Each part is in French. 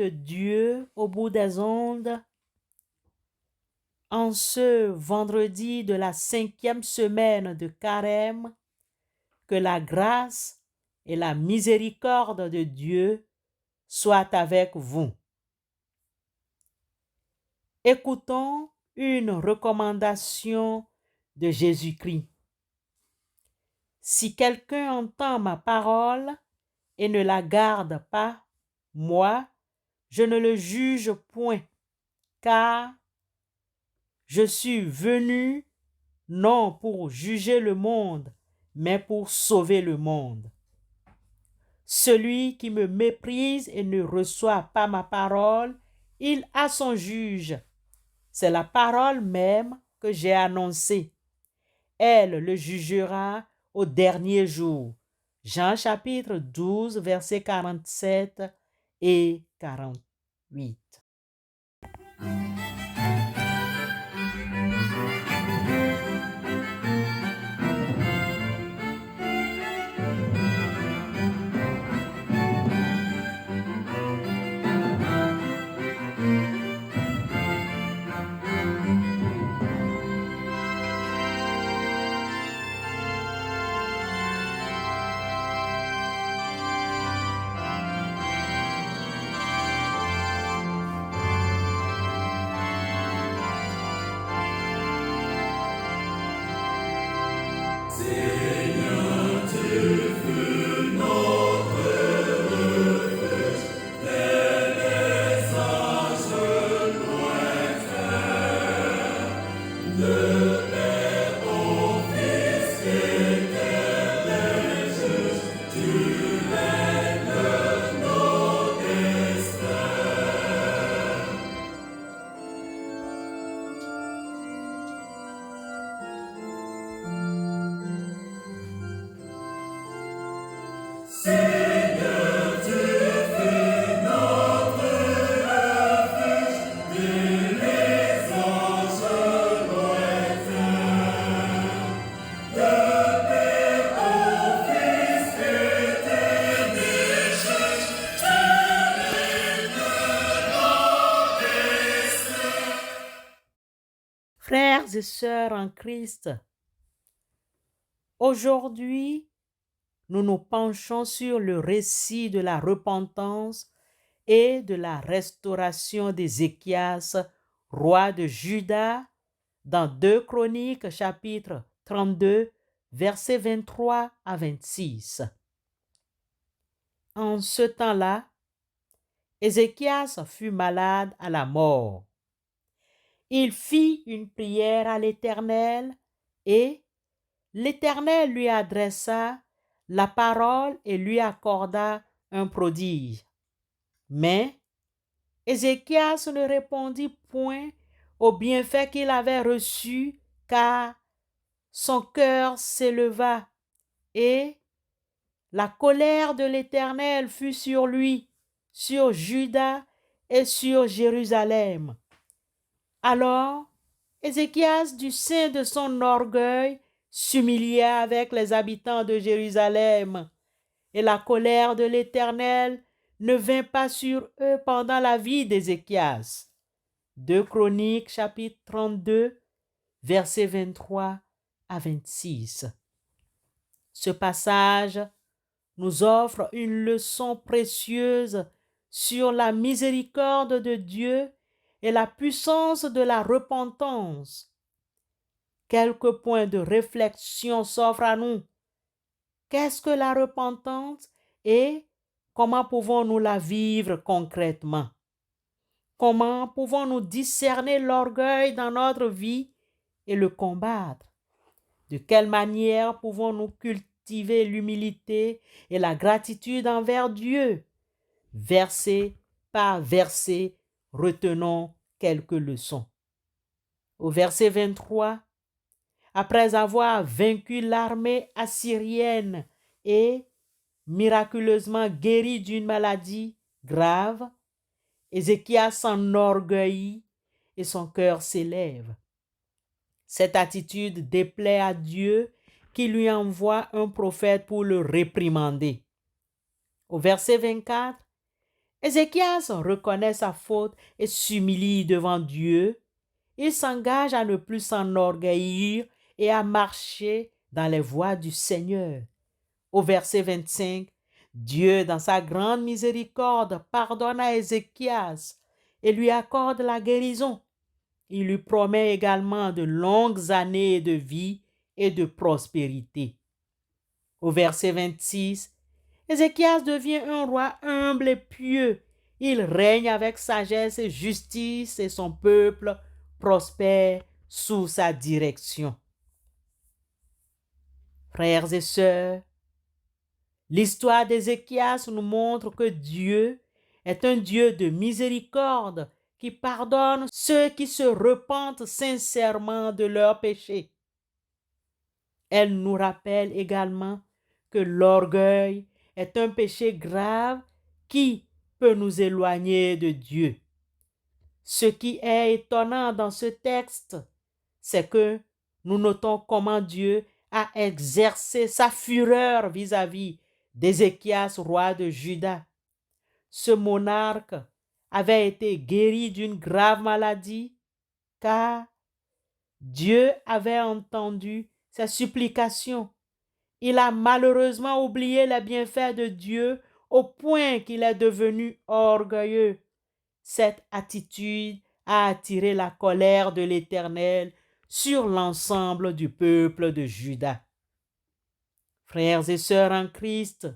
de Dieu au bout des ondes, en ce vendredi de la 5e semaine de Carême, que la grâce et la miséricorde de Dieu soient avec vous. Écoutons une recommandation de Jésus-Christ. Si quelqu'un entend ma parole et ne la garde pas, moi, je ne le juge point, car je suis venu non pour juger le monde, mais pour sauver le monde. Celui qui me méprise et ne reçoit pas ma parole, il a son juge. C'est la parole même que j'ai annoncée. Elle le jugera au dernier jour. Jean chapitre 12, versets 47 et 48. Frères et sœurs en Christ, aujourd'hui, nous nous penchons sur le récit de la repentance et de la restauration d'Ézéchias, roi de Juda, dans 2 Chroniques, chapitre 32, versets 23 à 26. En ce temps-là, Ézéchias fut malade à la mort. Il fit une prière à l'Éternel et l'Éternel lui adressa la parole et lui accorda un prodige. Mais Ézéchias ne répondit point au bienfait qu'il avait reçu, car son cœur s'éleva et la colère de l'Éternel fut sur lui, sur Juda et sur Jérusalem. Alors, Ézéchias, du sein de son orgueil, s'humilia avec les habitants de Jérusalem, et la colère de l'Éternel ne vint pas sur eux pendant la vie d'Ézéchias. 2 Chroniques, chapitre 32, versets 23 à 26. Ce passage nous offre une leçon précieuse sur la miséricorde de Dieu et la puissance de la repentance. Quelques points de réflexion s'offrent à nous. Qu'est-ce que la repentance et comment pouvons-nous la vivre concrètement? Comment pouvons-nous discerner l'orgueil dans notre vie et le combattre? De quelle manière pouvons-nous cultiver l'humilité et la gratitude envers Dieu? Verset par verset, retenons quelques leçons. Au verset 23, après avoir vaincu l'armée assyrienne et miraculeusement guéri d'une maladie grave, Ézéchias s'enorgueillit et son cœur s'élève. Cette attitude déplaît à Dieu qui lui envoie un prophète pour le réprimander. Au verset 24, Ézéchias reconnaît sa faute et s'humilie devant Dieu. Il s'engage à ne plus s'enorgueillir et à marcher dans les voies du Seigneur. Au verset 25, Dieu, dans sa grande miséricorde, pardonne à Ézéchias et lui accorde la guérison. Il lui promet également de longues années de vie et de prospérité. Au verset 26, Ézéchias devient un roi humble et pieux. Il règne avec sagesse et justice et son peuple prospère sous sa direction. Frères et sœurs, l'histoire d'Ézéchias nous montre que Dieu est un Dieu de miséricorde qui pardonne ceux qui se repentent sincèrement de leurs péchés. Elle nous rappelle également que l'orgueil est un péché grave qui peut nous éloigner de Dieu. Ce qui est étonnant dans ce texte, c'est que nous notons comment Dieu a exercé sa fureur vis-à-vis d'Ézéchias, roi de Juda. Ce monarque avait été guéri d'une grave maladie car Dieu avait entendu ses supplications. Il a malheureusement oublié les bienfaits de Dieu au point qu'il est devenu orgueilleux. Cette attitude a attiré la colère de l'Éternel sur l'ensemble du peuple de Juda. Frères et sœurs en Christ,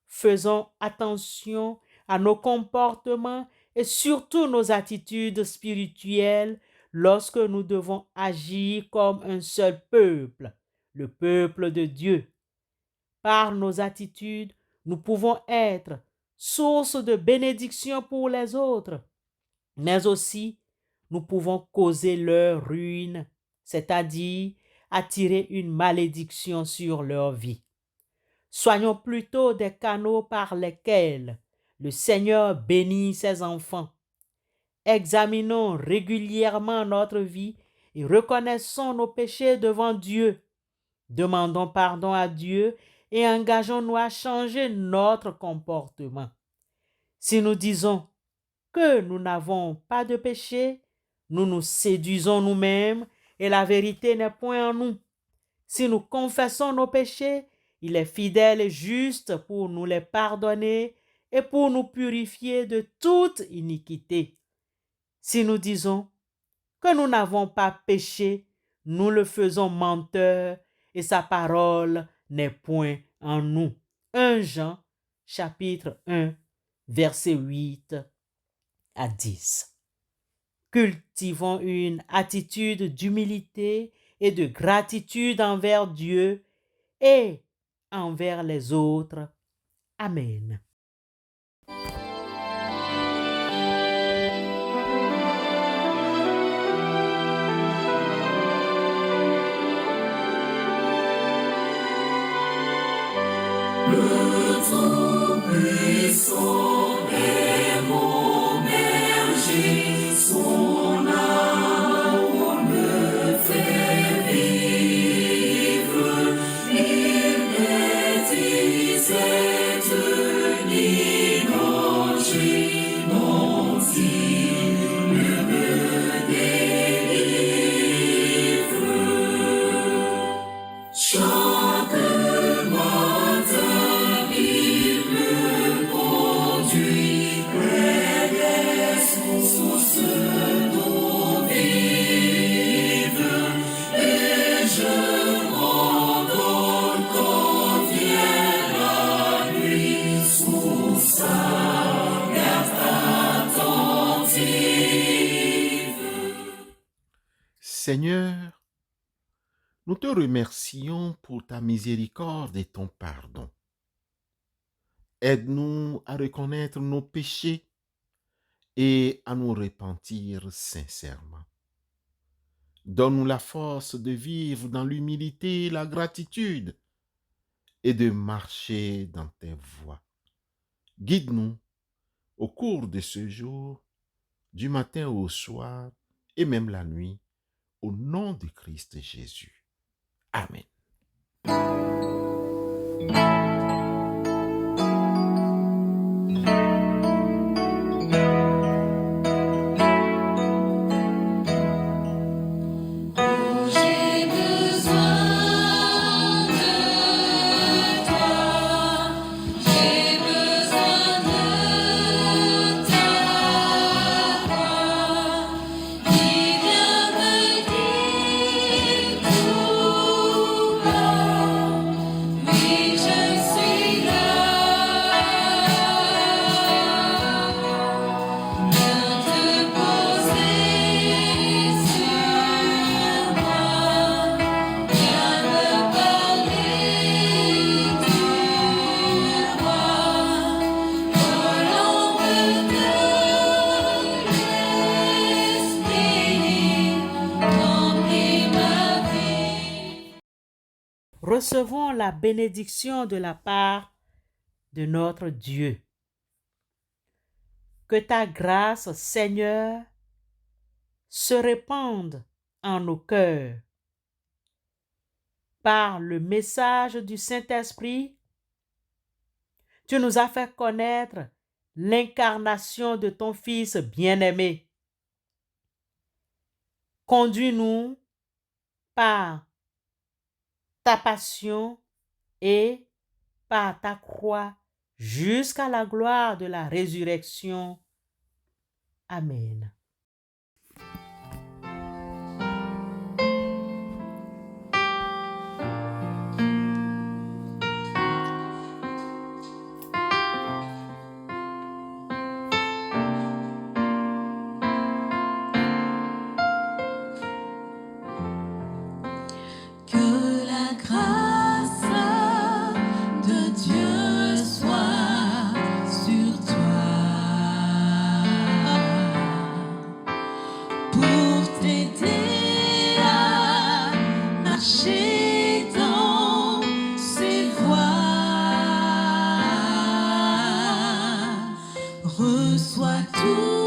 faisons attention à nos comportements et surtout nos attitudes spirituelles lorsque nous devons agir comme un seul peuple, le peuple de Dieu. Par nos attitudes, nous pouvons être source de bénédiction pour les autres, mais aussi nous pouvons causer leur ruine, c'est-à-dire attirer une malédiction sur leur vie. Soyons plutôt des canaux par lesquels le Seigneur bénit ses enfants. Examinons régulièrement notre vie et reconnaissons nos péchés devant Dieu. Demandons pardon à Dieu et engageons-nous à changer notre comportement. Si nous disons que nous n'avons pas de péché, nous nous séduisons nous-mêmes et la vérité n'est point en nous. Si nous confessons nos péchés, il est fidèle et juste pour nous les pardonner et pour nous purifier de toute iniquité. Si nous disons que nous n'avons pas péché, nous le faisons menteur et sa parole n'est point en nous. 1 Jean, chapitre 1, verset 8 à 10. Cultivons une attitude d'humilité et de gratitude envers Dieu et envers les autres. Amen. Le Tout-Puissant est mon berger, son amour me fait vivre. Il n'est disette ni danger dont il me délivre. Chaque matin, il me conduit près des sources d'eau vive, et je m'endors quand vient la nuit sous sa garde attentive. Seigneur, nous te remercions pour ta miséricorde et ton pardon. Aide-nous à reconnaître nos péchés et à nous repentir sincèrement. Donne-nous la force de vivre dans l'humilité et la gratitude et de marcher dans tes voies. Guide-nous au cours de ce jour, du matin au soir et même la nuit, au nom de Christ Jésus. Amen. recevons la bénédiction de la part de notre Dieu. Que ta grâce, Seigneur, se répande en nos cœurs. Par le message du Saint-Esprit, tu nous as fait connaître l'incarnation de ton Fils bien-aimé. Conduis-nous par ta passion et par ta croix jusqu'à la gloire de la résurrection. Amen. Que la grâce de Dieu soit sur toi pour t'aider à marcher dans ses voies. Reçois tout.